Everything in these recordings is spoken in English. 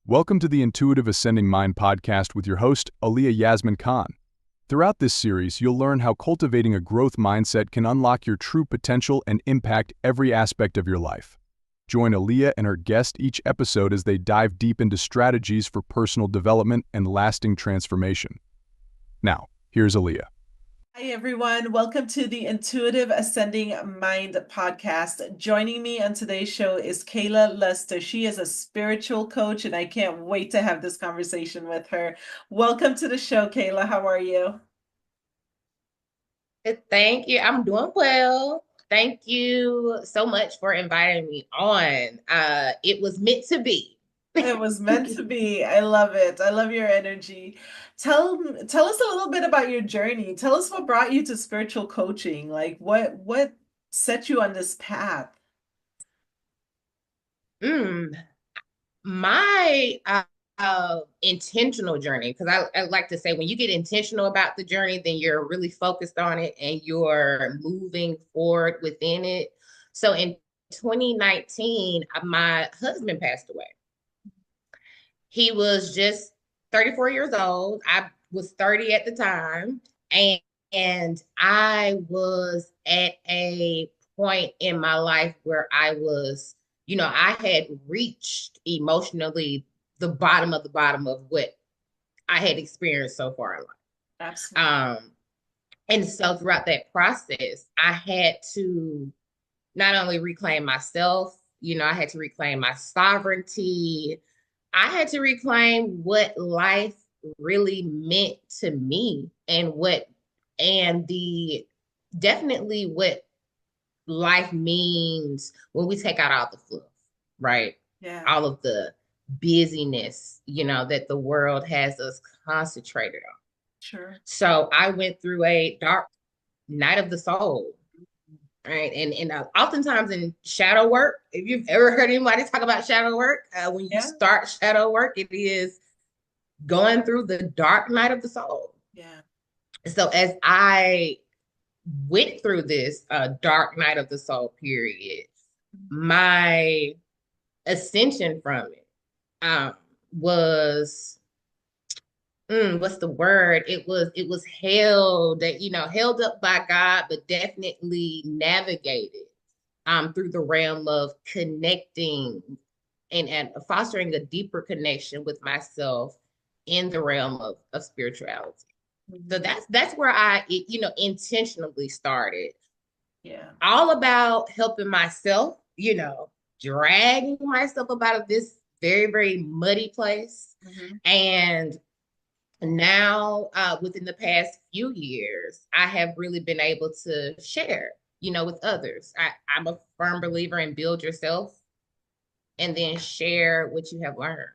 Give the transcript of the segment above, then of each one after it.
Welcome to the Intuitive Ascending Mind podcast with your host, Alia Yasmin Khan. Throughout this series, you'll learn how cultivating a growth mindset can unlock your true potential and impact every aspect of your life. Join Alia and her guest each episode as they dive deep into strategies for personal development and lasting transformation. Now, here's Alia. Hi, everyone. Welcome to the Intuitive Ascending Mind podcast. Joining me on today's show is Kayla Luster. She is a spiritual coach, and I can't wait to have this conversation with her. Welcome to the show, Kayla. How are you? Thank you. I'm doing well. Thank you so much for inviting me on. It was meant to be. It was meant to be. I love it. I love your energy. Tell us a little bit about your journey. Tell us what brought you to spiritual coaching. Like what set you on this path? Mm, my intentional journey, because I like to say when you get intentional about the journey, then you're really focused on it and you're moving forward within it. So in 2019, my husband passed away. He was just 34 years old. I was 30 at the time. And I was at a point in my life where I was, I had reached emotionally the bottom of what I had experienced so far in life. Absolutely. And so throughout that process, I had to not only reclaim myself, I had to reclaim my sovereignty. I had to reclaim what life really meant to me and the definitely what life means when we take out all the fluff, right? Yeah. All of the busyness, that the world has us concentrated on. Sure. So I went through a dark night of the soul, right? And oftentimes in shadow work, if you've ever heard anybody talk about shadow work, when you Yeah. start shadow work, it is going through the dark night of the soul. Yeah. So as I went through this dark night of the soul period, my ascension from it was what's the word? It was held that held up by God, but definitely navigated through the realm of connecting and fostering a deeper connection with myself in the realm of spirituality. So that's where intentionally started. Yeah. All about helping myself, dragging myself up out of this very, very muddy place. And now, within the past few years, I have really been able to share, with others. I'm a firm believer in build yourself and then share what you have learned.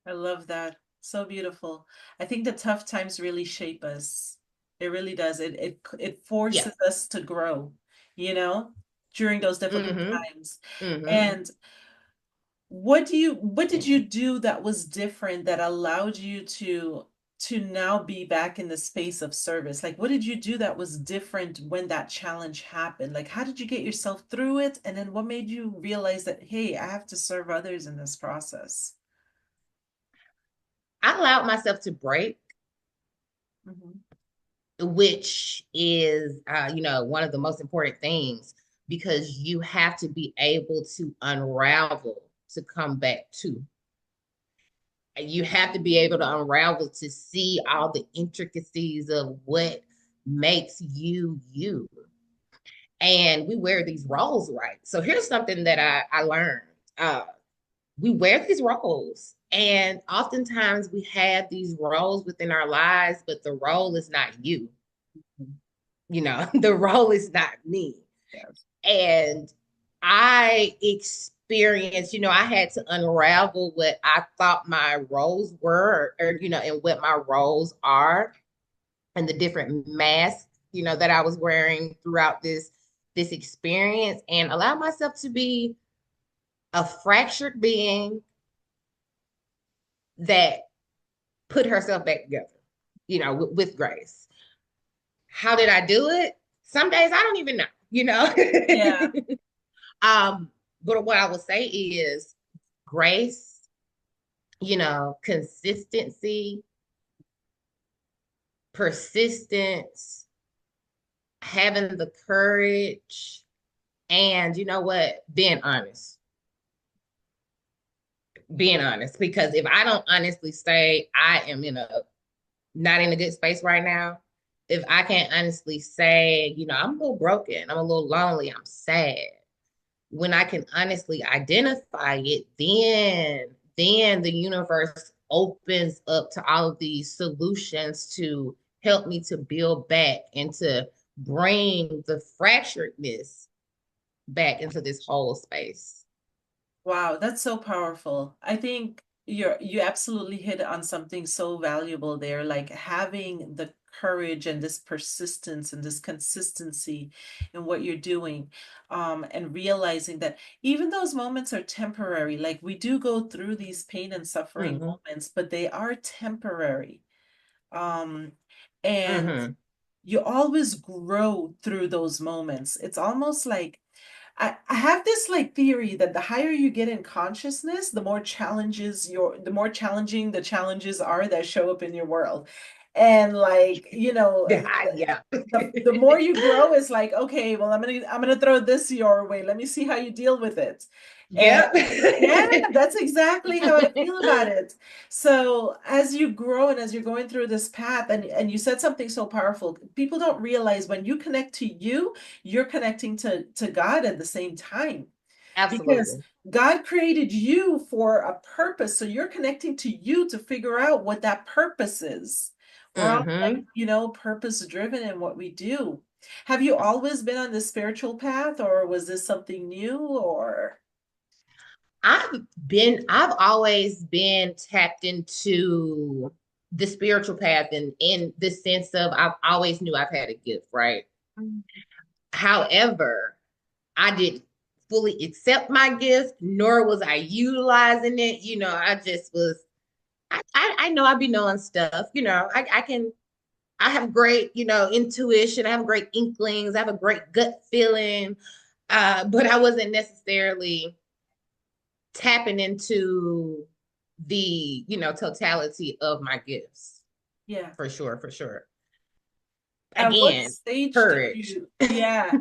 I love that. So beautiful. I think the tough times really shape us. It really does. It Yeah. forces us to grow, you know, during those difficult Mm-hmm. times. Mm-hmm. And what did you do that was different that allowed you to now be back in the space of service? Like what did you do that was different when that challenge happened? Like how did you get yourself through it? And then what made you realize that, hey, I have to serve others in this process? I allowed myself to break, Mhm. which is, one of the most important things because you have to be able to unravel to come back to. You have to be able to unravel to see all the intricacies of what makes you you. And we wear these roles, right? So here's something that I learned. Uh, we wear these roles, and oftentimes we have these roles within our lives, but the role is not you. The role is not me. Yes. And I experienced, I had to unravel what I thought my roles were, and what my roles are, and the different masks, that I was wearing throughout this experience, and allow myself to be a fractured being that put herself back together, with grace. How did I do it? Some days I don't even know. Yeah. um, but what I would say is grace, consistency, persistence, having the courage, and you know what? Being honest. Because if I don't honestly say I am not in a good space right now, if I can't honestly say, I'm a little broken, I'm a little lonely, I'm sad, when I can honestly identify it, then the universe opens up to all of these solutions to help me to build back and to bring the fracturedness back into this whole space. Wow, that's so powerful. I think you absolutely hit on something so valuable there, like having the courage and this persistence and this consistency in what you're doing, and realizing that even those moments are temporary. Like we do go through these pain and suffering Mm-hmm. moments, but they are temporary. Um, and Mm-hmm. you always grow through those moments. It's almost like I have this like theory that the higher you get in consciousness, the more challenging the challenges are that show up in your world. And like, Yeah, yeah. the more you grow is like, okay, well, I'm gonna throw this your way. Let me see how you deal with it. And Yep. yeah, that's exactly how I feel about it. So as you grow and as you're going through this path, and you said something so powerful, people don't realize when you connect to you, you're connecting to God at the same time. Because Absolutely. God created you for a purpose. So you're connecting to you to figure out what that purpose is. We're all like, Mm-hmm. purpose driven in what we do. Have you always been on the spiritual path, or was this something new, or? I've always been tapped into the spiritual path, and in the sense of I've always knew I've had a gift, right? However, I didn't fully accept my gift, nor was I utilizing it. I just was, I know I be knowing stuff, I have great, intuition, I have great inklings, I have a great gut feeling. But I wasn't necessarily tapping into the totality of my gifts. Yeah. For sure, for sure. At what Again, stage did courage. you, yeah,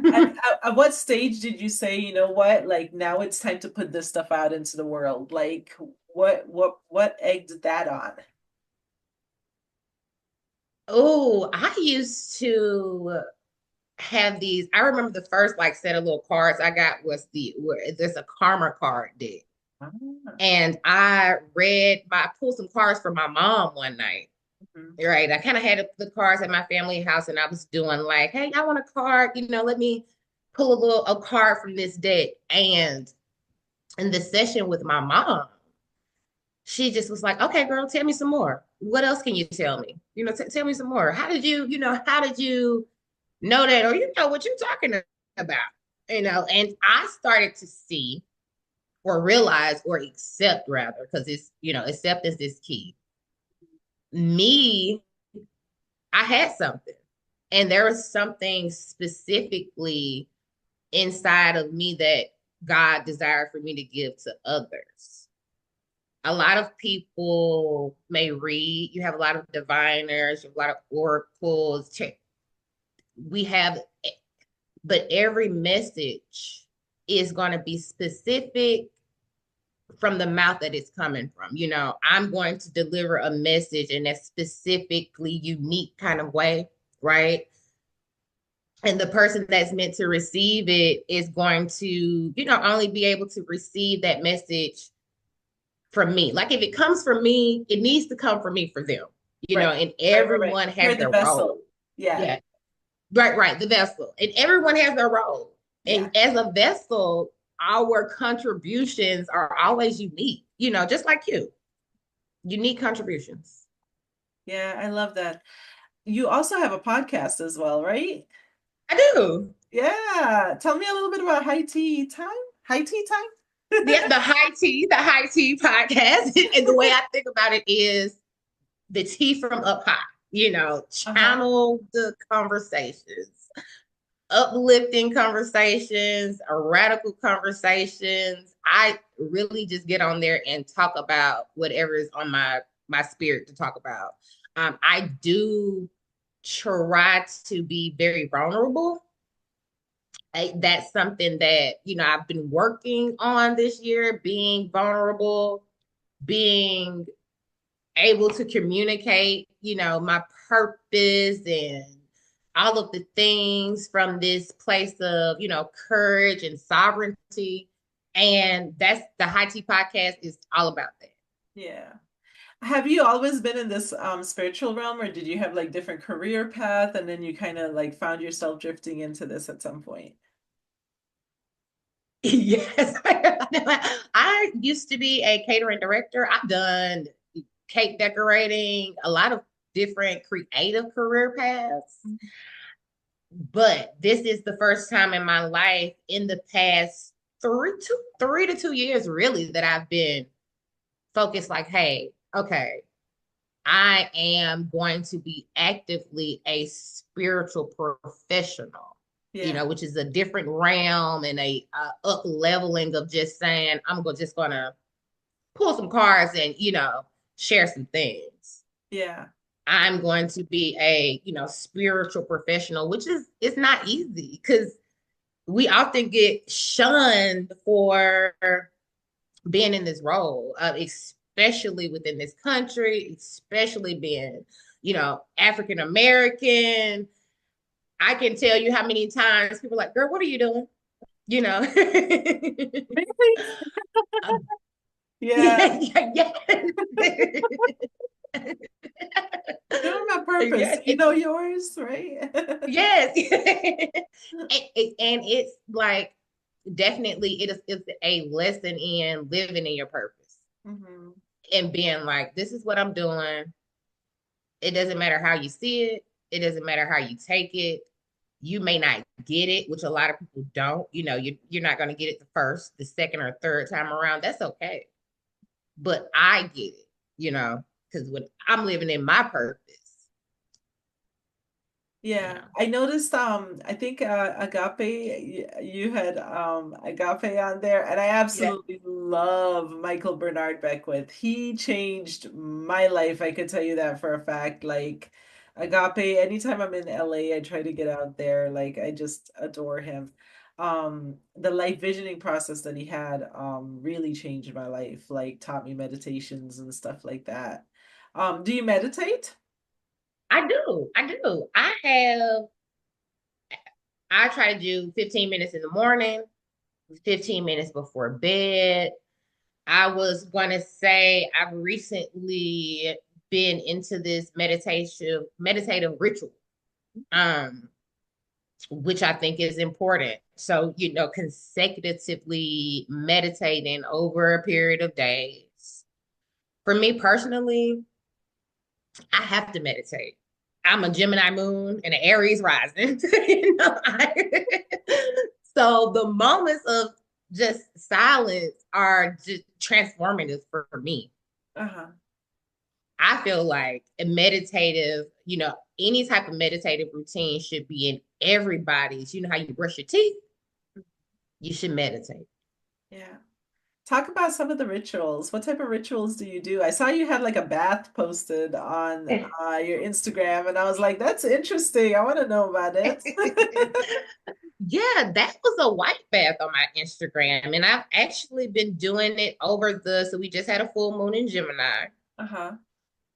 at what stage did you say, you know what, like now it's time to put this stuff out into the world? Like what egged that on? Oh, I used to have these. I remember the first like set of little cards I got was there's a karma card deck. Ah, And I pulled some cards for my mom one night. mhm. Right. I kind of had the cards at my family house, and I was doing like, hey, I want a card, let me pull a card from this deck. And in the session with my mom, she just was like, okay, girl, tell me some more. What else can you tell me? Tell me some more. How did you know that? Or what you're talking about? And I started to see or realize or accept rather, because acceptance is key. Me, I had something. And there was something specifically inside of me that God desired for me to give to others. A lot of people may read, you have a lot of diviners, you have a lot of oracles. We have, but every message is going to be specific from the mouth that it's coming from. I'm going to deliver a message in a specifically unique kind of way, right? And the person that's meant to receive it is going to, only be able to receive that message from me. Like if it comes from me, it needs to come from me for them, Right, and right. everyone You're has the their vessel. role. Yeah. Yeah, right, the vessel. And everyone has their role. Yeah. And as a vessel, our contributions are always unique, just like you, unique contributions. Yeah, I love that. You also have a podcast as well, right? I do. Yeah. Tell me a little bit about High Tea Time. High Tea Time? Yeah, the high tea podcast. And the way I think about it is the tea from up high, Uh-huh. channel the conversations. uplifting conversations, radical conversations. I really just get on there and talk about whatever is on my spirit to talk about. I do try to be very vulnerable. That's something that, I've been working on this year, being vulnerable, being able to communicate, my purpose and all of the things from this place of, courage and sovereignty. And that's the High Tea podcast is all about that. Yeah. Have you always been in this spiritual realm, or did you have like different career path and then you kind of like found yourself drifting into this at some point? Yes. I used to be a catering director. I've done cake decorating, a lot of different creative career paths. But this is the first time in my life in the past 3 to 2 years, really, that I've been focused like, hey, okay, I am going to be actively a spiritual professional, Yeah. which is a different realm and a up leveling of just saying, just going to pull some cards and, share some things. Yeah. I'm going to be a, spiritual professional, which is, it's not easy because we often get shunned for being in this role, especially within this country, especially being, African American. I can tell you how many times people are like, girl, what are you doing? You know? Really? Yeah. Yeah, yeah, Doing my purpose. yeah. You know yours, right? Yes. And it's like definitely it's a lesson in living in your purpose Hmm. and being like, this is what I'm doing. It doesn't matter how you see it. It doesn't matter how you take it. You may not get it, which a lot of people don't. You're not going to get it the first, the second, or third time around. That's okay. But I get it, because when I'm living in my purpose, Yeah, I noticed I think Agape you had Agape on there, and I yeah. absolutely love Michael Bernard Beckwith. He changed my life, I could tell you that for a fact. Like Agape, anytime I'm in LA, I try to get out there. Like I just adore him. The life visioning process that he had really changed my life, like taught me meditations and stuff like that. Do you meditate? I do. I do. I try to do 15 minutes in the morning, 15 minutes before bed. I was going to say I've recently been into this meditative ritual, um, which I think is important. So, consecutively meditating over a period of days. For me personally, I have to meditate. I'm a Gemini moon and an Aries rising. So the moments of just silence are just transformative for me. Uh-huh. I feel like a meditative, any type of meditative routine should be in everybody's. You know how you brush your teeth? You should meditate. Yeah. Talk about some of the rituals. What type of rituals do you do? I saw you had like a bath posted on your Instagram, and I was like, that's interesting. I want to know about it. Yeah, that was a white bath on my Instagram. And I've actually been doing it so we just had a full moon in Gemini. Uh-huh.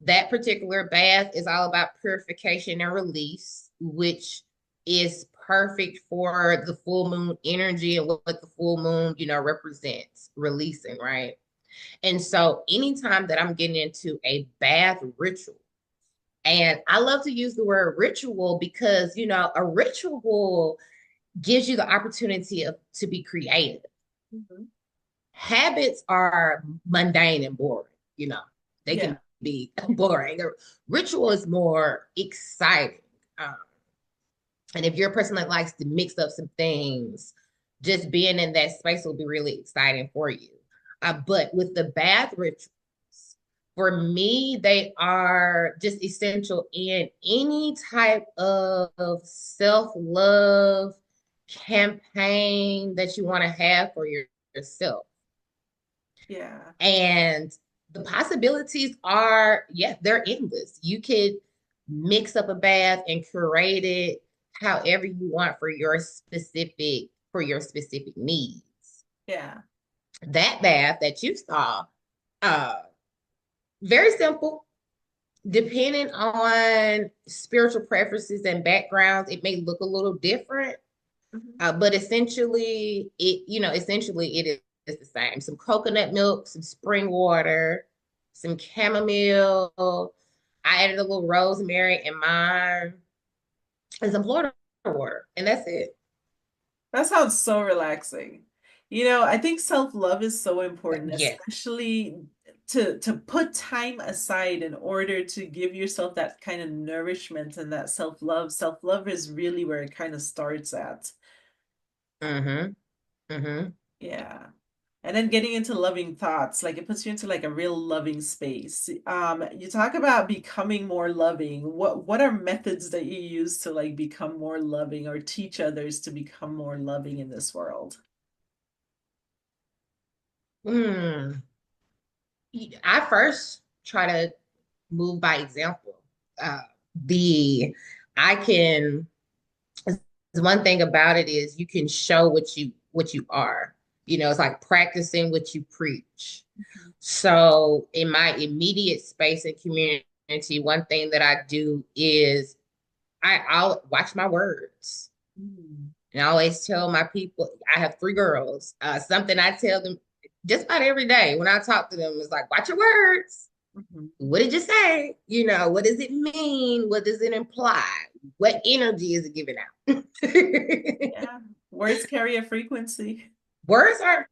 That particular bath is all about purification and release, which is perfect for the full moon energy and what the full moon, represents releasing, right? And so anytime that I'm getting into a bath ritual, and I love to use the word ritual because, a ritual gives you the opportunity to be creative. Mhm. Habits are mundane and boring, they Yeah. can be boring. A ritual is more exciting. Um, and if you're a person that likes to mix up some things, just being in that space will be really exciting for you. But with the bath rituals, For me, they are just essential in any type of self-love campaign that you want to have for yourself. Yeah. And the possibilities are, yeah, they're endless. You could mix up a bath and curate it however you want for your specific needs. Yeah. That bath that you saw, uh, very simple. Depending on spiritual preferences and backgrounds, it may look a little different. Mhm. But essentially it is the same. Some coconut milk, some spring water, some chamomile. I added a little rosemary in mine and some Florida water, and that's it. That sounds so relaxing. I think self-love is so important, Yeah. especially to put time aside in order to give yourself that kind of nourishment and that self-love. Self-love is really where it kind of starts at. Mm-hmm. Mm-hmm. Yeah. And then getting into loving thoughts, like it puts you into like a real loving space. You talk about becoming more loving. What are methods that you use to like become more loving or teach others to become more loving in this world? Mm. I first try to move by example. Uh, the I can one thing about it is you can show what you are. It's like practicing what you preach. So in my immediate space and community, one thing that I do is I'll watch my words. Mm. And I always tell my people, I have three girls. Something I tell them just about every day when I talk to them is like, watch your words. Mhm. What did you say? What does it mean? What does it imply? What energy is it giving out? Yeah. Words carry a frequency. Words are,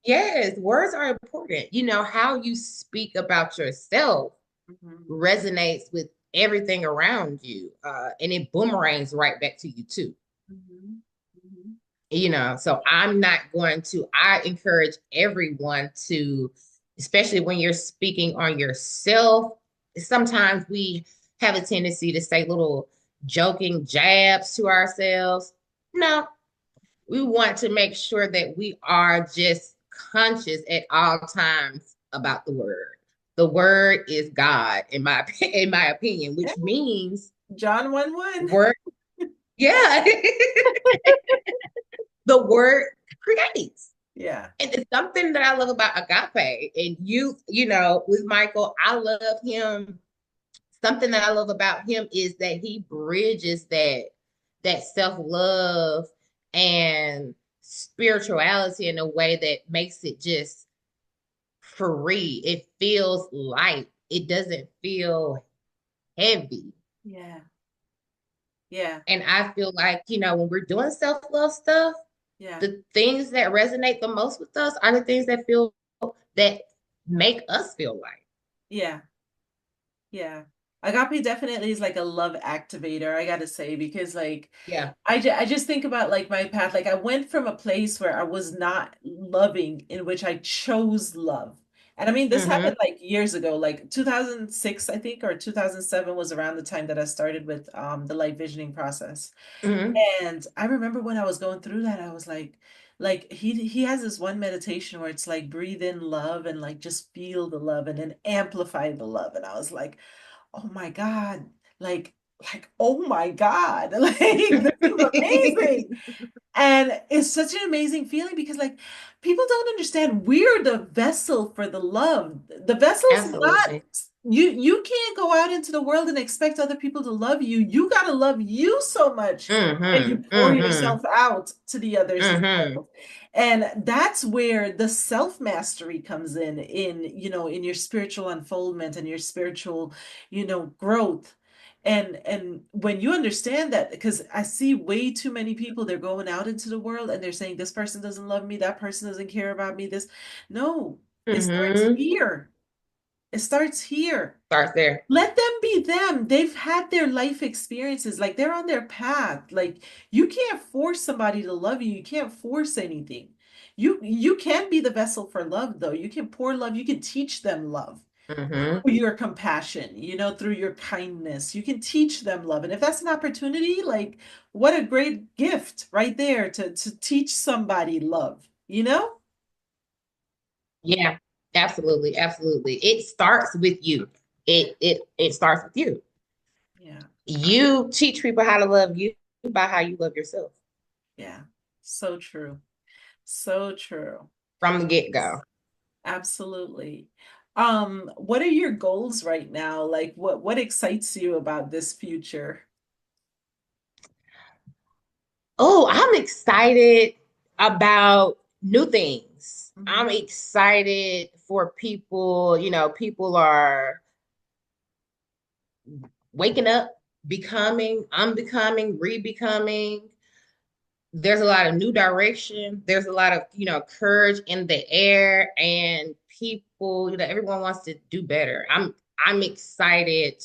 yes, words are important. How you speak about yourself Mhm. resonates with everything around you, and it boomerangs right back to you too. Mhm. Mhm. So I encourage everyone to, especially when you're speaking on yourself, sometimes we have a tendency to say little joking jabs to ourselves. No, we want to make sure that we are just conscious at all times about the word. The word is God, in my opinion, Yeah. which means John 1:1. word, yeah, the word creates. Yeah. And it's something that I love about agape. And with Michael, I love him. Something that I love about him is that he bridges that self-love and spirituality in a way that makes it just free. It feels light. It doesn't feel heavy. Yeah. Yeah. And I feel like, when we're doing self-love stuff, Yeah. the things that resonate the most with us are the things that make us feel like. Yeah. Yeah. Agape definitely is like a love activator, I gotta say, because like Yeah. I just think about like my path. Like I went from a place where I was not loving, in which I chose love. And I mean, this Mm-hmm. happened like years ago, like 2006, I think, or 2007 was around the time that I started with the light visioning process. Mm-hmm. And I remember when I was going through that, I was like he has this one meditation where it's like breathe in love and like just feel the love and then amplify the love. And I was like, oh my God, like oh my God, like this is amazing. And it's such an amazing feeling because like people don't understand we're the vessel for the love. The vessel's not Absolutely. you can't go out into the world and expect other people to love you. You got to love you so much that you Mm-hmm. pour Mm-hmm. yourself out to the others in the Mm-hmm. world. And that's where the self-mastery comes in your spiritual unfoldment and your spiritual, growth. And when you understand that, because I see way too many people, they're going out into the world and they're saying this person doesn't love me, that person doesn't care about me, this. No, it starts Mm-hmm. here. It starts here. Starts there. Let them be them. They've had their life experiences. Like they're on their path. Like you can't force somebody to love you. You can't force anything. You can be the vessel for love though. You can pour love. You can teach them love. Mm-hmm. through your compassion, through your kindness. You can teach them love. And if that's an opportunity, like what a great gift right there to teach somebody love, you know? Yeah, absolutely, absolutely. It starts with you. It starts with you. Yeah. You teach people how to love you by how you love yourself Yeah. So true. So true. from the get-go. Absolutely. What are your goals right now? Like what excites you about this future? Oh, I'm excited about new things. I'm Mhm. excited for people, people are waking up, becoming, unbecoming, rebecoming. There's a lot of new direction. There's a lot of, courage in the air, and people, everyone wants to do better. I'm excited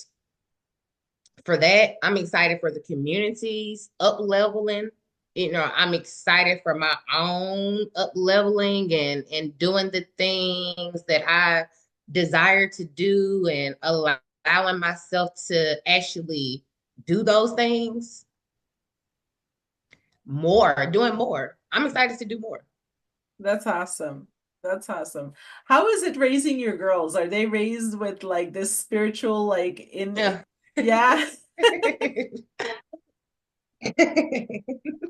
for that. I'm excited for the communities up leveling. I'm excited for my own up leveling and doing the things that I desire to do, and allowing myself to actually do those things more, doing more. I'm excited to do more. That's awesome. That's awesome. How is it raising your girls? Are they raised with like this spiritual, like Yeah. yeah?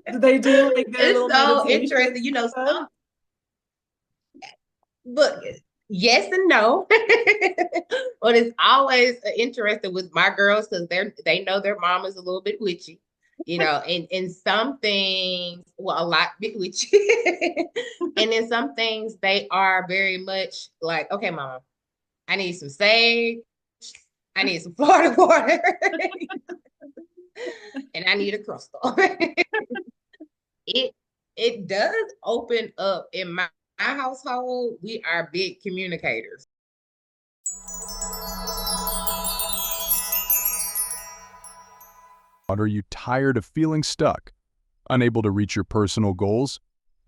Do they do like their It's little so meditations interesting, and stuff? but yes and no. But it's always interesting with my girls because they know their mom is a little bit witchy, and some things, well, a lot bit witchy. And then some things they are very much like, okay, mama, I need some sage, I need some Florida water, and I need a crystal. it it does open up in my household. We are big communicators. Are you tired of feeling stuck? Unable to reach your personal goals?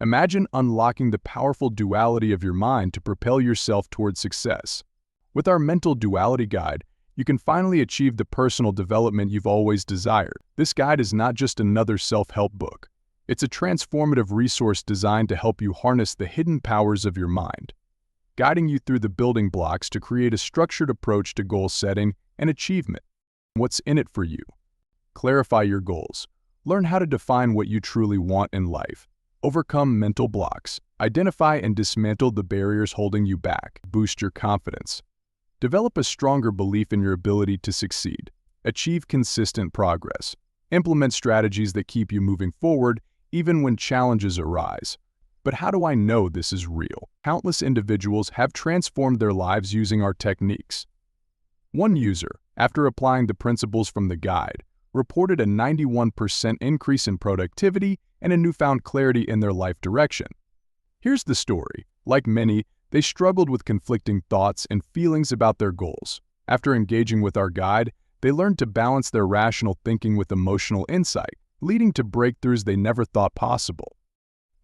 Imagine unlocking the powerful duality of your mind to propel yourself towards success. With our mental duality guide, you can finally achieve the personal development you've always desired. This guide is not just another self-help book. It's a transformative resource designed to help you harness the hidden powers of your mind, guiding you through the building blocks to create a structured approach to goal setting and achievement. What's in it for you? Clarify your goals. Learn how to define what you truly want in life. Overcome mental blocks. Identify and dismantle the barriers holding you back. Boost your confidence. Develop a stronger belief in your ability to succeed. Achieve consistent progress. Implement strategies that keep you moving forward even when challenges arise. But how do I know this is real? Countless individuals have transformed their lives using our techniques. One user, after applying the principles from the guide, reported a 91% increase in productivity and a newfound clarity in their life direction. Here's the story. Like many, they struggled with conflicting thoughts and feelings about their goals. After engaging with our guide, they learned to balance their rational thinking with emotional insight, leading to breakthroughs they never thought possible.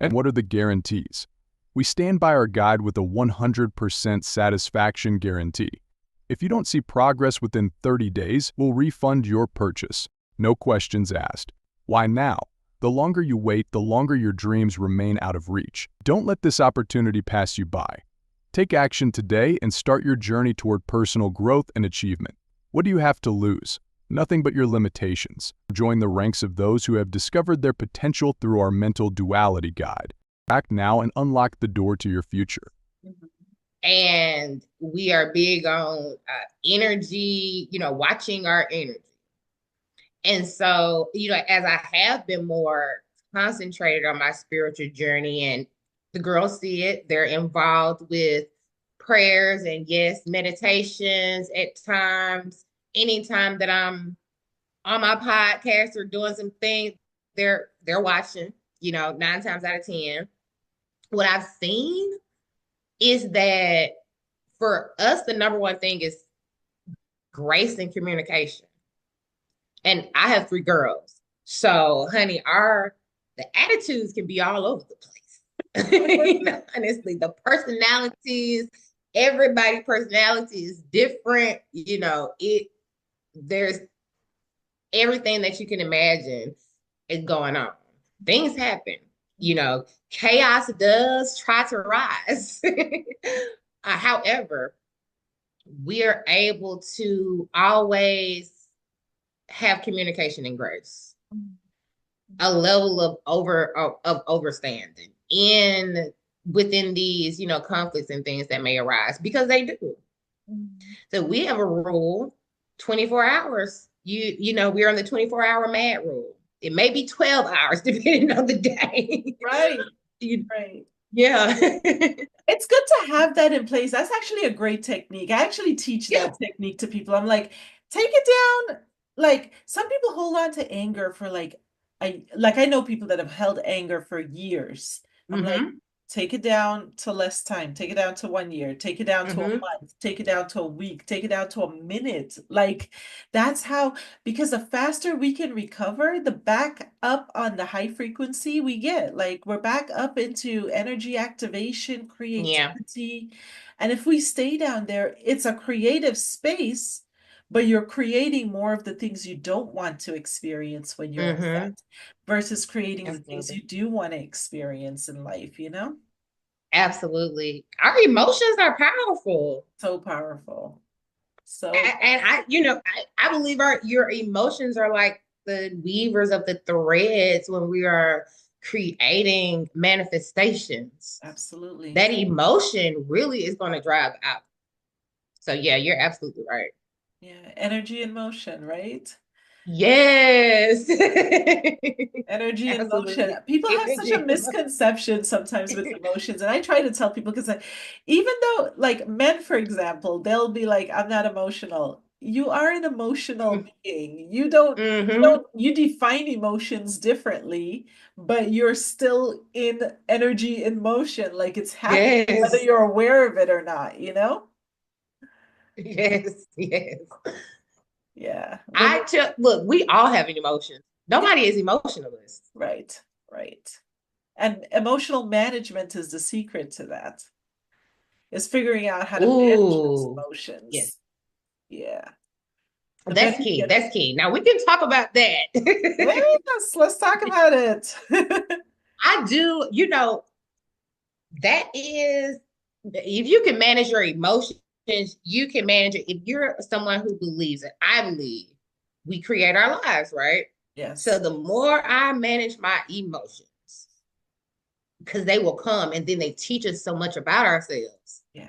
And what are the guarantees? We stand by our guide with a 100% satisfaction guarantee. If you don't see progress within 30 days, we'll refund your purchase. No questions asked. Why now? The longer you wait, the longer your dreams remain out of reach. Don't let this opportunity pass you by. Take action today and start your journey toward personal growth and achievement. What do you have to lose? Nothing but your limitations. Join the ranks of those who have discovered their potential through our mental duality guide. Act now and unlock the door to your future. Mhm. And we are big on energy, watching our energy. And so, as I have been more concentrated on my spiritual journey, and the girls see it, they're involved with prayers and, yes, meditations at times. Anytime that I'm on my podcast or doing some things, they're watching, 9 times out of 10. What I've seen is that for us, the number one thing is grace and communication. And I have 3 girls. So, honey, the attitudes can be all over the place. Honestly, the personalities, everybody personality is different. There's everything that you can imagine is going on. Things happen. Chaos does try to rise. However, we are able to always have communication and grace, a level of overstanding in within these, conflicts and things that may arise because they do. So we have a rule, 24 hours. We're on the 24-hour mad rule. It may be 12 hours depending on the day. Right. You- Right. yeah. It's good to have that in place. That's actually a great technique. I actually teach Yeah. that technique to people. I'm like, take it down. Like some people hold on to anger for I know people that have held anger for years. I'm like, Mm-hmm. take it down to less time. Take it down to 1 year. Take it down to a Mm-hmm. month. Take it down to a week. Take it down to a minute. Like that's how, because the faster we can recover, the back up on the high frequency we get. Like we're back up into energy activation, Yeah. creativity. And if we stay down there, it's a creative space, but you're creating more of the things you don't want to experience when you're Mm-hmm. upset versus creating the things Absolutely. you do want to experience in life, Absolutely. Our emotions are powerful. So powerful. So And I believe your emotions are like the weavers of the threads when we are creating manifestations. absolutely. That emotion really is going to drive out. So yeah, you're absolutely right. Yeah, energy in motion, right? Yes. Energy in motion. Absolutely. People have such a misconception sometimes with emotions. And I try to tell people because even though like men, for example, they'll be like, I'm not emotional. You are an emotional being. Mm-hmm. You define emotions differently, but you're still in energy in motion. Like it's happening, whether Yes. you're aware of it or not? Yes. Yes. Yeah. I Women, tell look, we all have an emotion. yeah, Nobody is emotionless. right, right. And emotional management is the secret to that. Is figuring out how to manage those Ooh. Yes. emotions. Yeah. The better That's you key. get. That's key. Now we can talk about that. Yes, let's talk about it. I do, that is, if you can manage your emotions, you can manage it. If you're someone who believes it, I believe we create our lives, right? So Yes. the more I manage my emotions, because they will come and then they teach us so much about ourselves. Yeah.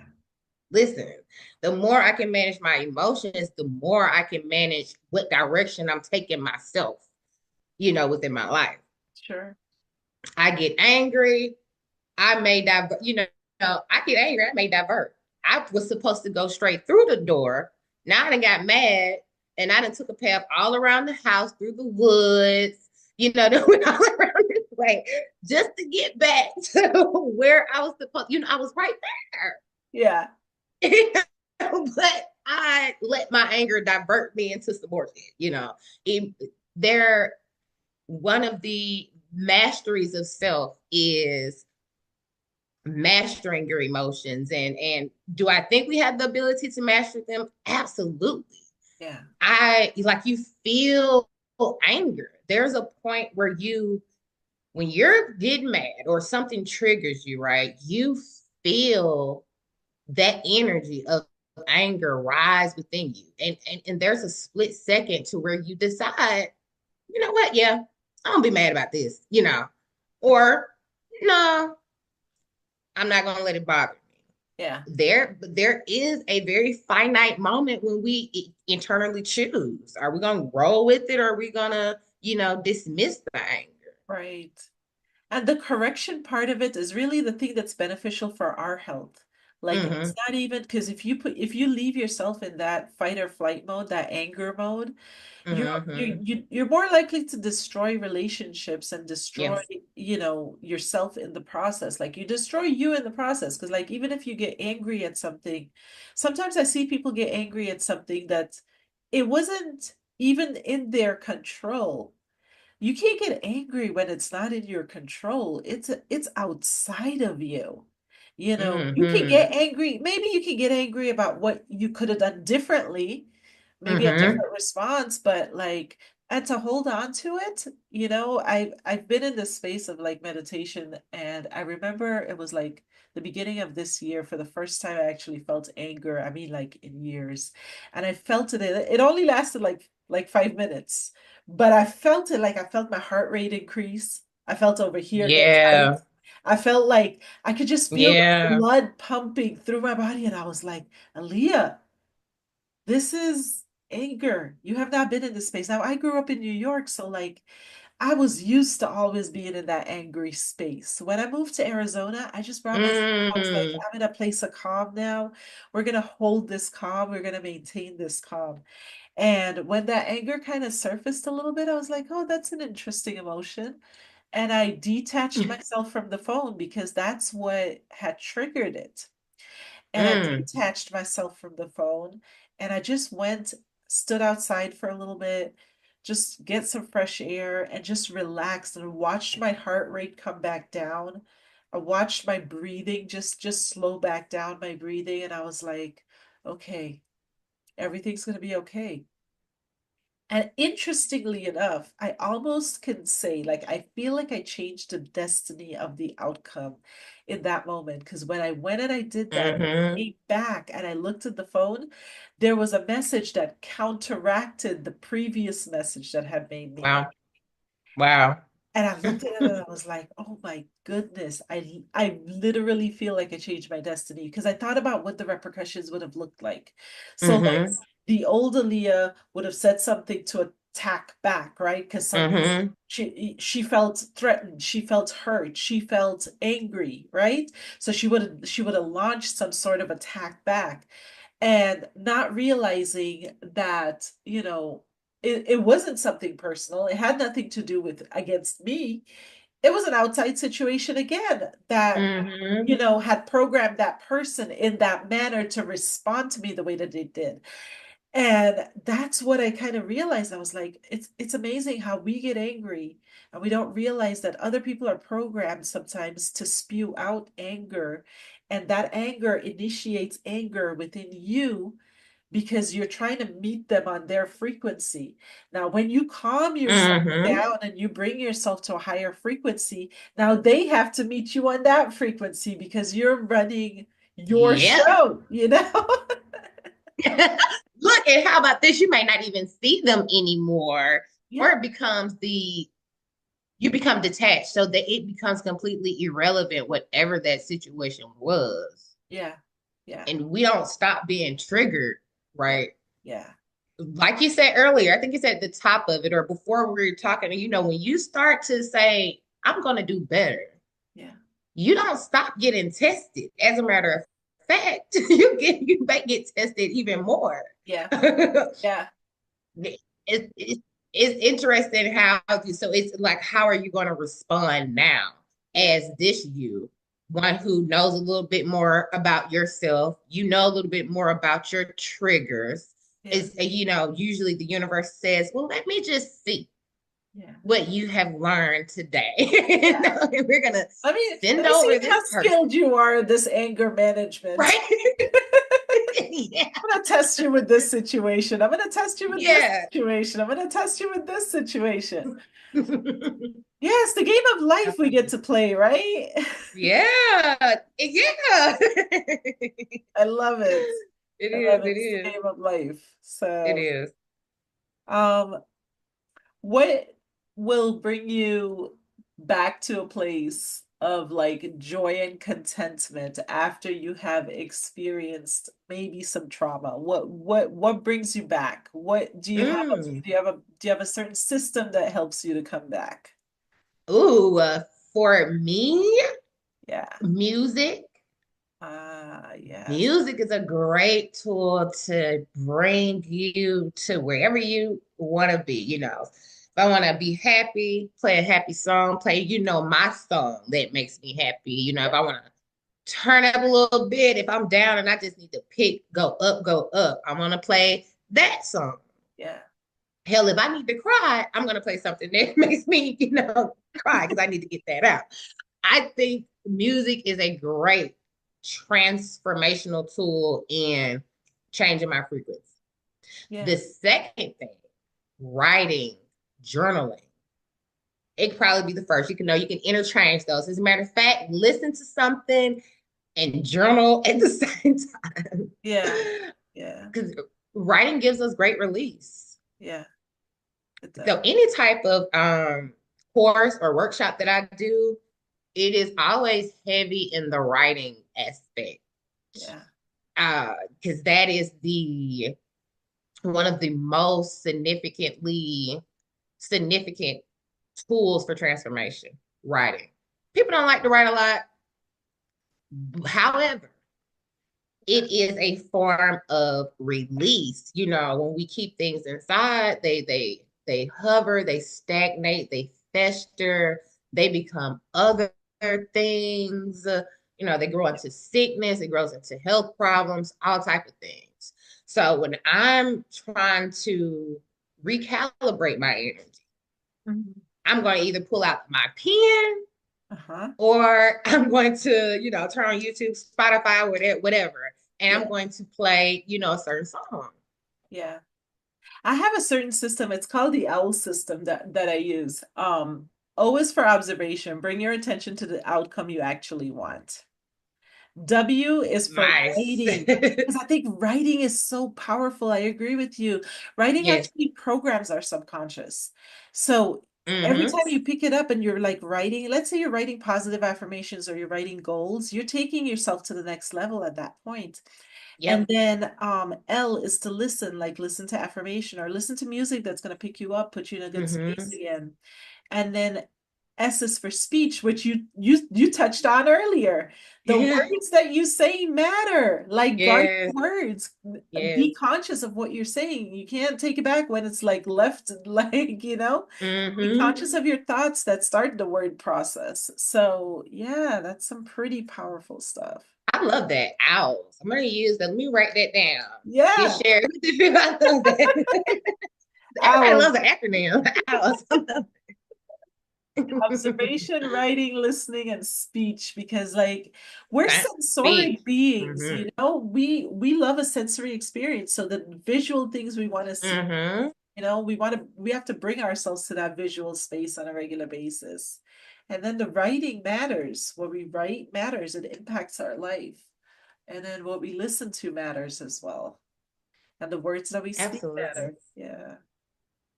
Listen, the more I can manage my emotions, the more I can manage what direction I'm taking myself, within my life. Sure. I get angry. I may divert, I get angry. I may divert. I was supposed to go straight through the door. Now I done got mad and I done took a path all around the house, through the woods, that went all around this way just to get back to where I was supposed, I was right Yeah. there. But I let my anger divert me into some more shit, It, there, one of the masteries of self is mastering your emotions, and do I think we have the ability to master them? Absolutely. Yeah. I like, you feel anger. There's a point where when you're getting mad or something triggers you, right, you feel that energy of anger rise within you, and there's a split second to where you decide, you know what, yeah, I'm gonna be mad about this, or no, I'm not gonna let it bother me. Yeah. There is a very finite moment when we internally choose: are we gonna roll with it, or are we gonna dismiss the anger? Right. And the correction part of it is really the thing that's beneficial for our health. Like it's Mm-hmm. not even because if you leave yourself in that fight or flight mode, that anger mode, Mm-hmm. you're more likely to destroy relationships and destroy, Yes. yourself in the process. Like you destroy you in the process. Because like even if you get angry at something, sometimes I see people get angry at something that it wasn't even in their control. You can't get angry when it's not in your control. It's outside of you. You know, you can Mm-hmm. get angry. Maybe you can get angry about what you could have done differently, maybe a Mm-hmm. different response, but like, and to hold on to it, you know, I've been in this space of like meditation, and I remember it was like the beginning of this year for the first time I actually felt anger. I mean, like in years, and I felt it. It only lasted like 5 minutes, but I felt it. Like I felt my heart rate increase. I felt over here get tight. Yeah. I felt like I could just feel the Yeah. blood pumping through my body, and I was like, Aaliyah, this is anger. You have not been in this space. Now, I grew up in New York, so like I was used to always being in that angry space. When I moved to Arizona, I just brought myself, I was like, Mm. I'm in a place of calm now. We're gonna hold this calm. We're gonna maintain this calm. And when that anger kind of surfaced a little bit, I was like, oh, that's an interesting emotion. And I detached myself from the phone because that's what had triggered it. And I Mm. detached myself from the phone, and I just went, stood outside for a little bit, just get some fresh air and just relaxed and watched my heart rate come back down. I watched my breathing just slow back down my breathing, and I was like, okay, everything's going to be okay. And interestingly enough, I almost can say, like, I feel like I changed the destiny of the outcome in that moment. Because when I went and I did that, and I Mm-hmm. came back and I looked at the phone, there was a message that counteracted the previous message that had made me angry. Wow. Wow. And I looked at it and I was like, oh my goodness, I literally feel like I changed my destiny because I thought about what the repercussions would have looked like. So like Mm-hmm. the old Aaliyah would have said something to attack back, right? Because Mm-hmm. she felt threatened, she felt hurt, she felt angry, right? So she would have launched some sort of attack back and not realizing that, it wasn't something personal. It had nothing to do with against me. It was an outside situation again that, Mm-hmm. had programmed that person in that manner to respond to me the way that they did. And that's what I kind of realized. I was like, it's amazing how we get angry and we don't realize that other people are programmed sometimes to spew out anger. And that anger initiates anger within you because you're trying to meet them on their frequency. Now, when you calm yourself Mm-hmm. down and you bring yourself to a higher frequency, now they have to meet you on that frequency because you're running your Yep. show. Look, and how about this? You may not even see them anymore, or Yeah, it becomes you become detached so that it becomes completely irrelevant, whatever that situation was. yeah, yeah, And we don't stop being triggered, yeah, right? yeah, Like you said earlier, I think you said at the top of it, or before we were talking, when you start to say, I'm going to do better, yeah, you don't stop getting tested. As a matter of fact, you may get tested even more. yeah, it, yeah, it, it's interesting how, so it's like, how are you going to respond now yeah, as this you, one who knows a little bit more about yourself, a little bit more about your triggers. yeah, Is usually the universe says, well, let me just see yeah, what you have learned today. yeah. And we're gonna Let me send let me over see how this person, skilled you are at this anger management. right? Yeah. I'm gonna test you with this situation. I'm gonna test you with this Yeah. situation. I'm gonna test you with this situation. Yes, the game of life we get to play, right? Yeah. Yeah. I love it. It I love is. it. It It's the is. game of life. It So, is. um, what will bring you back to a place of like joy and contentment after you have experienced maybe some trauma? What brings you back? What do you have a Mm. do you have a certain system that helps you to come back? Ooh, for me, Yeah. music. Ah, yes. Music is a great tool to bring you to wherever you want to be. If I want to be happy, play a happy song, play, my song that makes me happy. If Yeah. I want to turn up a little bit, if I'm down and I just need to go up, I'm going to play that song. Yeah. Hell, if I need to cry, I'm going to play something that makes me, cry because I need to get that out. I think music is a great transformational tool in changing my frequency. Yeah. The second thing, writing, journaling. It could probably be the first. You can know you can interchange those. As a matter of fact, listen to something and journal at the same time. Yeah. Yeah. Because writing gives us great release. Yeah. It So does. any type of course or workshop that I do, it is always heavy in the writing aspect. Yeah. Because that is the one of the most significant tools for transformation, writing. People don't like to write a lot. However, it is a form of release. You know, when we keep things inside, they hover, they stagnate, they fester, they become other things. You know, they grow into sickness, it grows into health problems, all type of things. So when I'm trying to recalibrate my energy, Mhm. I'm going to either pull out my pen Uh-huh. or I'm going to, turn on YouTube, Spotify, whatever, and I'm Yeah. going to play, a certain song. Yeah. I have a certain system. It's called the OWL system that I use. O is for observation. Bring your attention to the outcome you actually want. W is for Nice. writing, because I think writing is so powerful. I agree with you. Writing Yes. actually programs our subconscious. So every Mm-hmm. time you pick it up and you're like writing, let's say you're writing positive affirmations or you're writing goals, you're taking yourself to the next level at that point. And Yep. then L is to listen, like listen to affirmation or listen to music that's going to pick you up, put you in a good space Mm-hmm. again. And then S is for speech, which you touched on earlier. The Yeah. words that you say matter. Like guard Yes. your words. Yes. Be conscious of what you're saying. You can't take it back when it's like left, like, be Mm-hmm. conscious of your thoughts that start the word process. So yeah, that's some pretty powerful stuff. I love that. Owls. I'm going to use that. Let me write that down. Yeah. Just share it with you. I love that. Everybody Owls. loves an acronym. Owls. I love it. Observation, writing, listening, and speech, because like we're That speech. sensoric beings, Mm-hmm. we love a sensory experience. So the visual things we want to see, Mm-hmm. we have to bring ourselves to that visual space on a regular basis. And then the writing matters. What we write matters. It impacts our life. And then what we listen to matters as well. And the words that we speak Absolutely. matter. Yeah.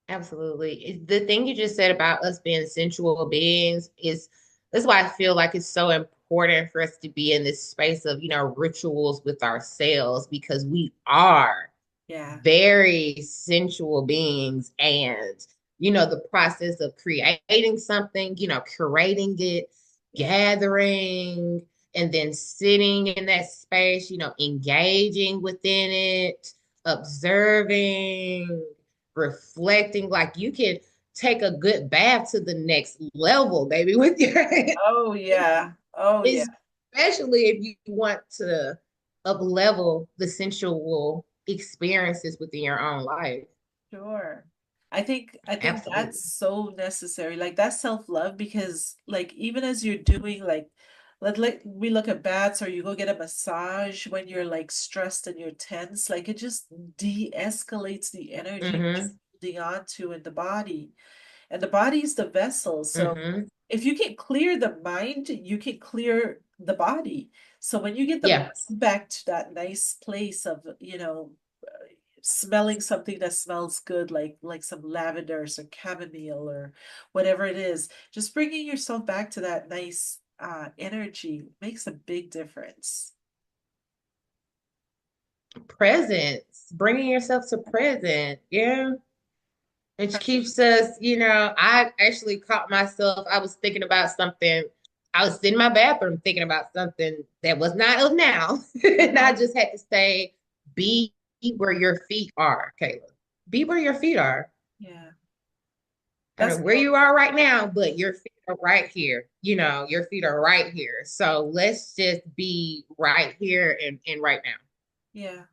Absolutely. The thing you just said about us being sensual beings is that's why I feel like it's so important for us to be in this space of, rituals with ourselves because we are Yeah. very sensual beings. And, the process of creating something, curating it, Yeah. gathering, and then sitting in that space, engaging within it, observing, reflecting. Like you can take a good bath to the next level, baby, with your Oh yeah. Oh yeah. especially if you want to up level the sensual experiences within your own life. Sure. I think Absolutely. that's so necessary. Like that's self-love, because like even as you're doing like let we look at bats, or you go get a massage when you're like stressed and you're tense, like it just de-escalates the energy Mm-hmm. you're holding on to in the body. And the body is the vessel. So Mm-hmm. if you can clear the mind, you can clear the body. So when you get the Yeah. mind back to that nice place of, smelling something that smells good, like some lavender or some chamomile or whatever it is, just bringing yourself back to that nice energy makes a big difference. Presence, bringing yourself to present. Yeah. Which keeps us, I actually caught myself. I was thinking about something. I was in my bathroom thinking about something that was not of now. And I Uh-huh. just had to say, be where your feet are, Kayla. Be where your feet are. Yeah, I that's don't know where you are right now, but your feet are right here. Your feet are right here. So let's just be right here and right now. yeah.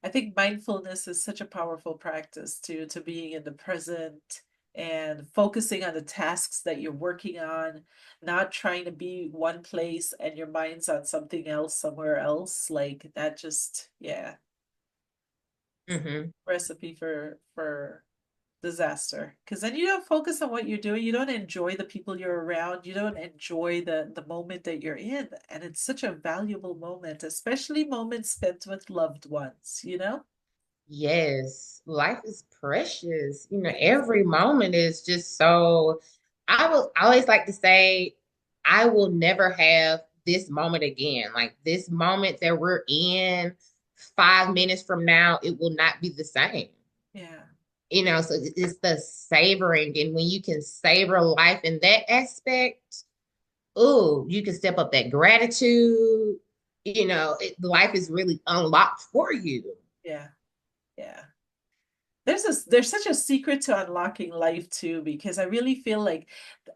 I think mindfulness is such a powerful practice too, to being in the present and focusing on the tasks that you're working on, not trying to be one place and your mind's on something else somewhere else. Like that just, yeah, Mm-hmm. recipe for disaster. Because then you don't focus on what you're doing. You don't enjoy the people you're around. You don't enjoy the moment that you're in. And it's such a valuable moment, especially moments spent with loved ones, you know? Yes, life is precious. Yes. Every moment is just so. I will always like to say, I will never have this moment again. Like this moment that we're in 5 minutes from now, it will not be the same. Yeah. So it's the savoring. And when you can savor life in that aspect, oh, you can step up that gratitude. Life is really unlocked for you. Yeah. Yeah. There's such a secret to unlocking life too, because I really feel like,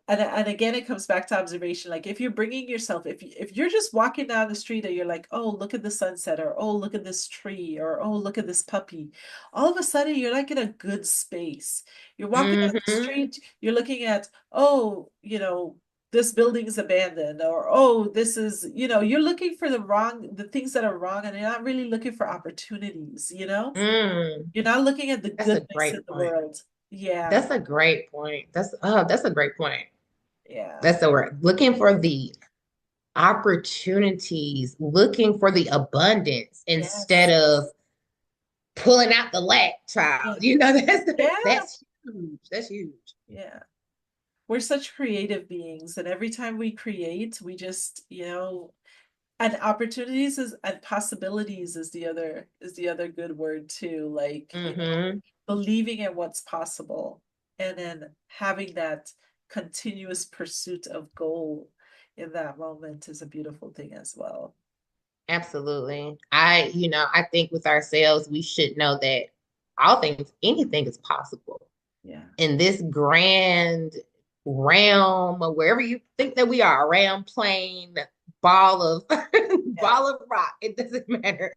and again it comes back to observation. Like if you're bringing yourself, if you're just walking down the street and you're like, oh look at the sunset, or oh look at this tree, or oh look at this puppy, all of a sudden you're like in a good space. You're walking down the Hmm. street, you're looking at, oh, this building is abandoned, or oh, this is, you're looking for the things that are wrong, and you're not really looking for opportunities. Mm. You're not looking at the That's a goodness in great the point. world. Yeah, That's a great point. That's a great point. yeah, That's the word. Looking for the opportunities, looking for the abundance instead yes, of pulling out the lack, child. yeah, That's yeah, that's huge. That's huge. yeah. We're such creative beings, and every time we create, we just, and opportunities and possibilities is the other good word too. Like, Mm-hmm. believing in what's possible, and then having that continuous pursuit of goal in that moment is a beautiful thing as well. Absolutely. I think with ourselves, we should know that all things, anything is possible Yeah, in this grand realm or wherever you think that we are, realm, plane, ball of yeah, ball of rock. It doesn't matter.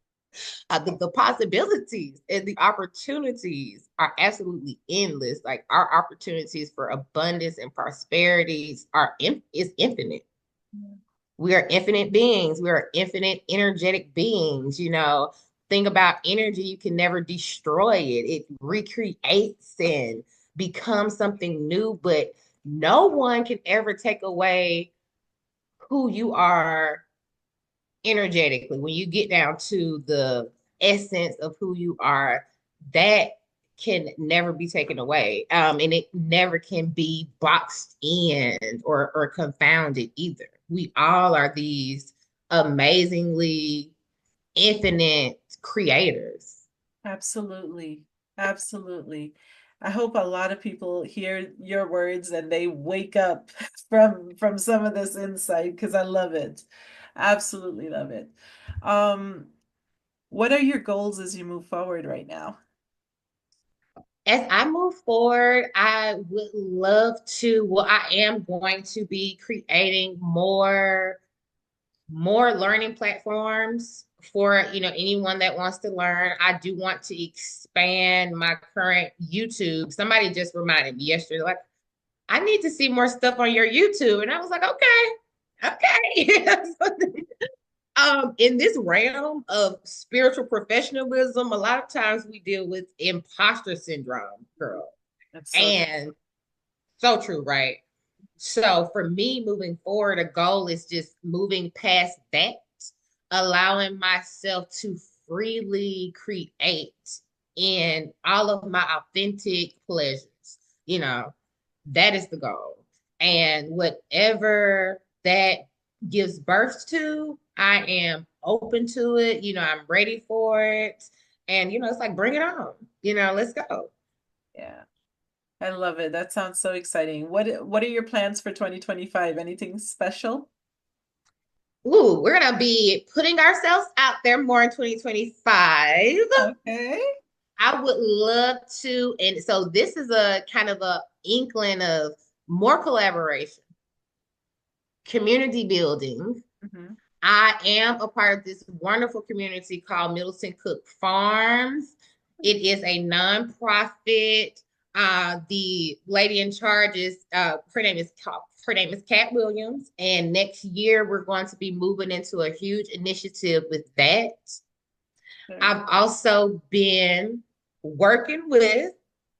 The possibilities and the opportunities are absolutely endless. Like our opportunities for abundance and prosperities is infinite. yeah. We are infinite beings. We are infinite energetic beings. Think about energy, you can never destroy it. It recreates and becomes something new, but no one can ever take away who you are energetically. When you get down to the essence of who you are, that can never be taken away. And it never can be boxed in or confounded either. We all are these amazingly infinite creators. Absolutely. Absolutely. I hope a lot of people hear your words and they wake up from some of this insight, because I love it. Absolutely love it. Um, what are your goals as you move forward right now? As I move forward, I would love to, well, I am going to be creating more learning platforms for anyone that wants to learn. I do want to expand my current YouTube. Somebody just reminded me yesterday, like, I need to see more stuff on your YouTube. And I was like, okay. In this realm of spiritual professionalism, a lot of times we deal with imposter syndrome, girl. That's so And so true, right? So for me, moving forward, a goal is just moving past that, allowing myself to freely create in all of my authentic pleasures. You know, that is the goal. And whatever that gives birth to, I am open to it. I'm ready for it. And, it's like, bring it on. Let's go. yeah. I love it. That sounds so exciting. What are your plans for 2025? Anything special? Ooh, we're gonna be putting ourselves out there more in 2025. Okay. I would love to, and so this is a kind of a inkling of more collaboration, community building. Hmm. I am a part of this wonderful community called Middleton Cook Farms. It is a nonprofit The lady in charge is her name is Kat Williams, and next year we're going to be moving into a huge initiative with that. I've also been working with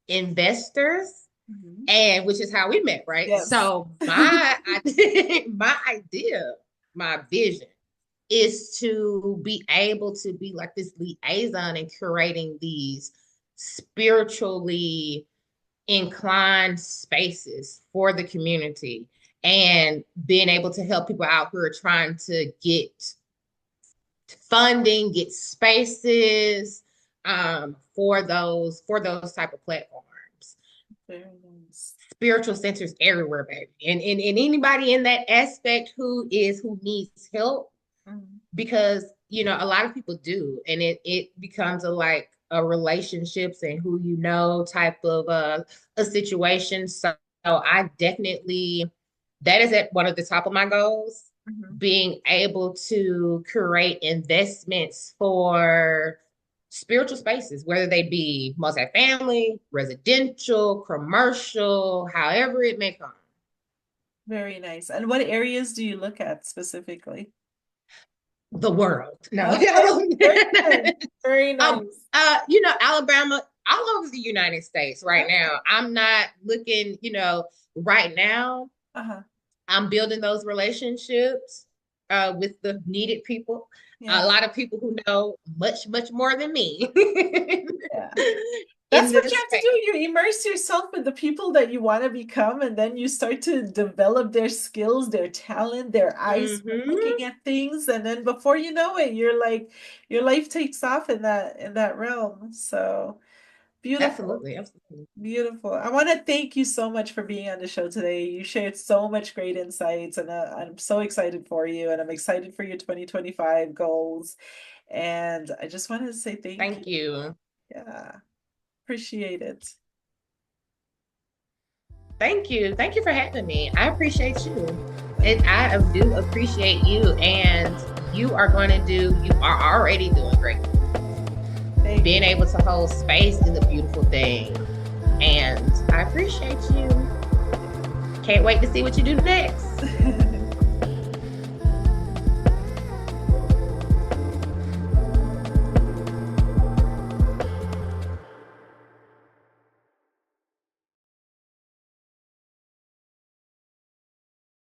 investors, and which is how we met, right? Yes. So my idea, my vision is to be able to be like this liaison and curating these spiritually inclined spaces for the community and being able to help people out who are trying to get funding, get spaces for those type of platforms. Very nice. Spiritual centers everywhere, baby. And anybody in that aspect who needs help, because a lot of people do, and it becomes a relationships and who type of a situation. So I definitely, that is at one of the top of my goals, being able to create investments for spiritual spaces, whether they be multifamily, residential, commercial, however it may come. Very nice. And what areas do you look at specifically? The world. No. Very nice. Very nice. Alabama, all over the United States right now. I'm not looking, right now. I'm building those relationships with the needed people. A lot of people who know much, much more than me. That's what you have to do. You immerse yourself with the people that you want to become, and then you start to develop their skills, their talent, their eyes for looking at things, and then before you know it, you're like, your life takes off in that realm. So beautiful. Absolutely. Beautiful. I want to thank you so much for being on the show today. You shared so much great insights, and I'm so excited for you, and I'm excited for your 2025 goals. And I just wanted to say thank you. Yeah. Appreciate it. Thank you. Thank you for having me. I appreciate you. I do appreciate you, and you are already doing great. Being able to hold space is a beautiful thing, and I appreciate you. Can't wait to see what you do next.